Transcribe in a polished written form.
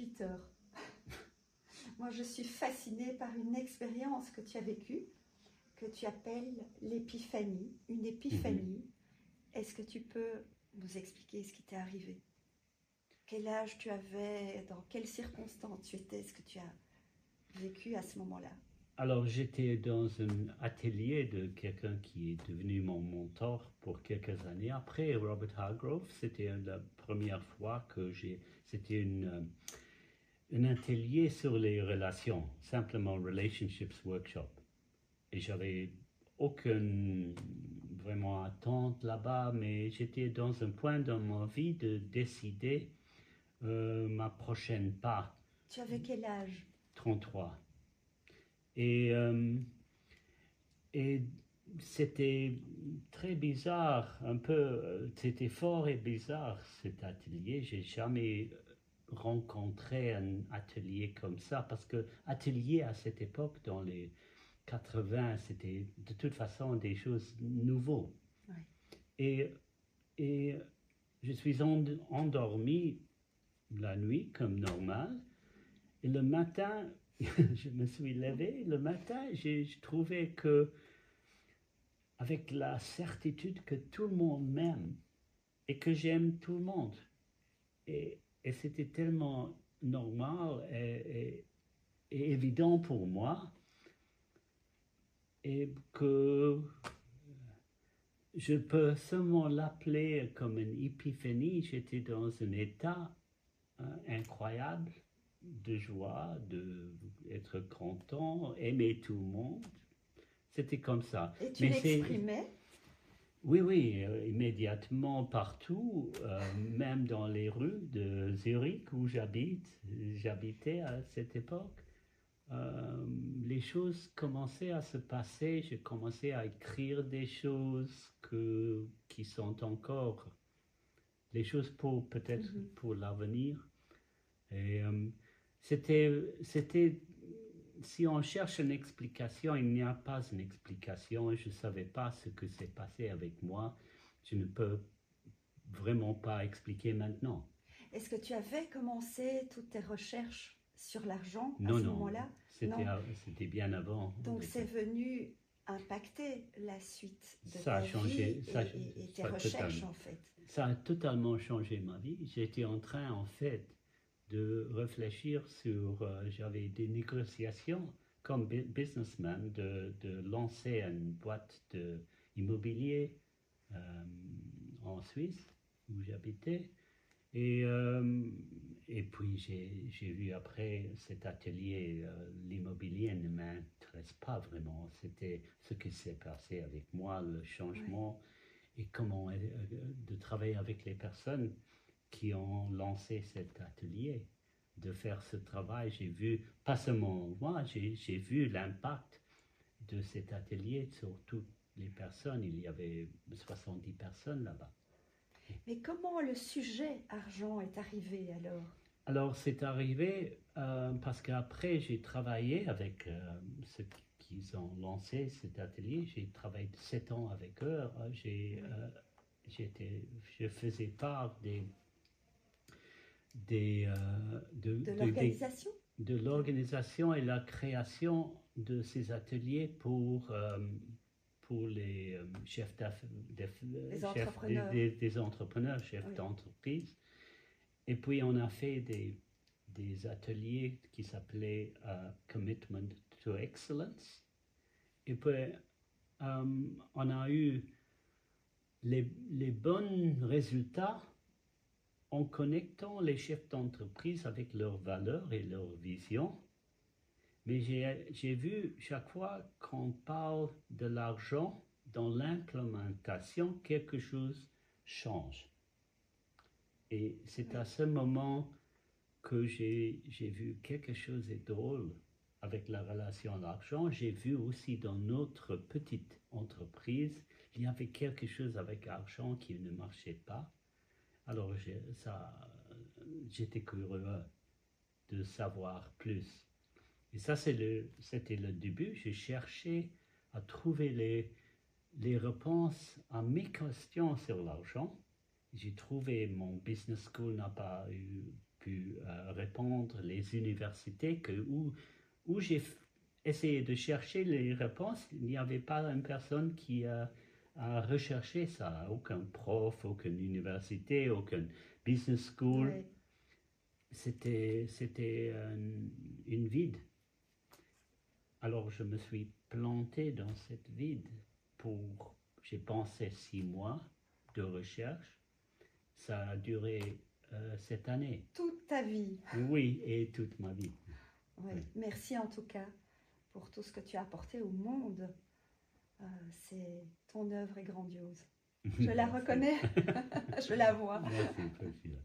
Peter, moi je suis fascinée par une expérience que tu as vécue, que tu appelles l'épiphanie, une épiphanie. Est-ce que tu peux nous expliquer ce qui t'est arrivé? Quel âge tu avais? Dans quelles circonstances tu étais? Ce que tu as vécu à ce moment-là? Alors, j'étais dans un atelier de quelqu'un qui est devenu mon mentor pour quelques années. Après Robert Hargrove, c'était la première fois que c'était un atelier sur les relations, simplement Relationships Workshop. Et j'avais aucune vraiment attente là-bas, mais j'étais dans un point dans ma vie de décider ma prochaine pas. Tu avais quel âge? 33. Et c'était très bizarre, un peu, c'était fort et bizarre cet atelier. J'ai jamais rencontré un atelier comme ça, parce que atelier à cette époque, dans les 80, c'était de toute façon des choses nouvelles. Ouais. Et je suis endormi la nuit comme normal, et le matin, je me suis levé, le matin, j'ai trouvé que, avec la certitude que tout le monde m'aime et que j'aime tout le monde. Et c'était tellement normal et évident pour moi, et que je peux seulement l'appeler comme une épiphanie. J'étais dans un état incroyable de joie, d'être content, aimer tout le monde. C'était comme ça. Et tu l'exprimais? Oui, immédiatement partout, même dans les rues de Zurich où j'habitais à cette époque. Les choses commençaient à se passer, j'ai commencé à écrire des choses qui sont encore les choses peut-être pour l'avenir. Et c'était, si on cherche une explication, il n'y a pas une explication. Je ne savais pas ce que s'est passé avec moi. Je ne peux vraiment pas expliquer maintenant. Est-ce que tu avais commencé toutes tes recherches sur l'argent à ce moment-là? C'était bien avant. Donc c'est venu impacter la suite de ça a changé, vie et tes recherches en fait. Ça a totalement changé ma vie. J'étais en train en fait de réfléchir sur, j'avais des négociations comme businessman de lancer une boîte d'immobilier en Suisse où j'habitais. Et puis j'ai vu après cet atelier, l'immobilier ne m'intéresse pas vraiment. C'était ce qui s'est passé avec moi, le changement, et comment de travailler avec les personnes qui ont lancé cet atelier, de faire ce travail. J'ai vu, pas seulement moi, j'ai vu l'impact de cet atelier sur toutes les personnes. Il y avait 70 personnes là-bas. Mais comment le sujet argent est arrivé alors? Alors c'est arrivé parce qu'après j'ai travaillé avec ceux qui ont lancé cet atelier. J'ai travaillé 7 ans avec eux. Je faisais part de l'organisation et la création de ces ateliers pour les chefs des entrepreneurs, chefs d'entreprise. Et puis on a fait des ateliers qui s'appelaient Commitment to Excellence. Et puis on a eu les bons résultats en connectant les chefs d'entreprise avec leurs valeurs et leurs visions. Mais j'ai vu chaque fois qu'on parle de l'argent dans l'implémentation, quelque chose change. Et c'est à ce moment que j'ai vu quelque chose de drôle avec la relation à l'argent. J'ai vu aussi dans notre petite entreprise, il y avait quelque chose avec l'argent qui ne marchait pas. Alors j'étais curieux de savoir plus. Et ça, c'était le début. J'ai cherché à trouver les réponses à mes questions sur l'argent. J'ai trouvé mon business school n'a pas pu répondre répondre les universités où j'ai essayé de chercher les réponses. Il n'y avait pas une personne qui a recherché ça. Aucun prof, aucune université, aucune business school. Oui. C'était une vide. Alors je me suis planté dans cette vide j'ai pensé 6 mois de recherche. Ça a duré cette année. Toute ta vie. Oui, et toute ma vie. Oui. Oui. Merci en tout cas pour tout ce que tu as apporté au monde. Ton œuvre est grandiose. Je la reconnais, je la vois. Merci, Priscilla.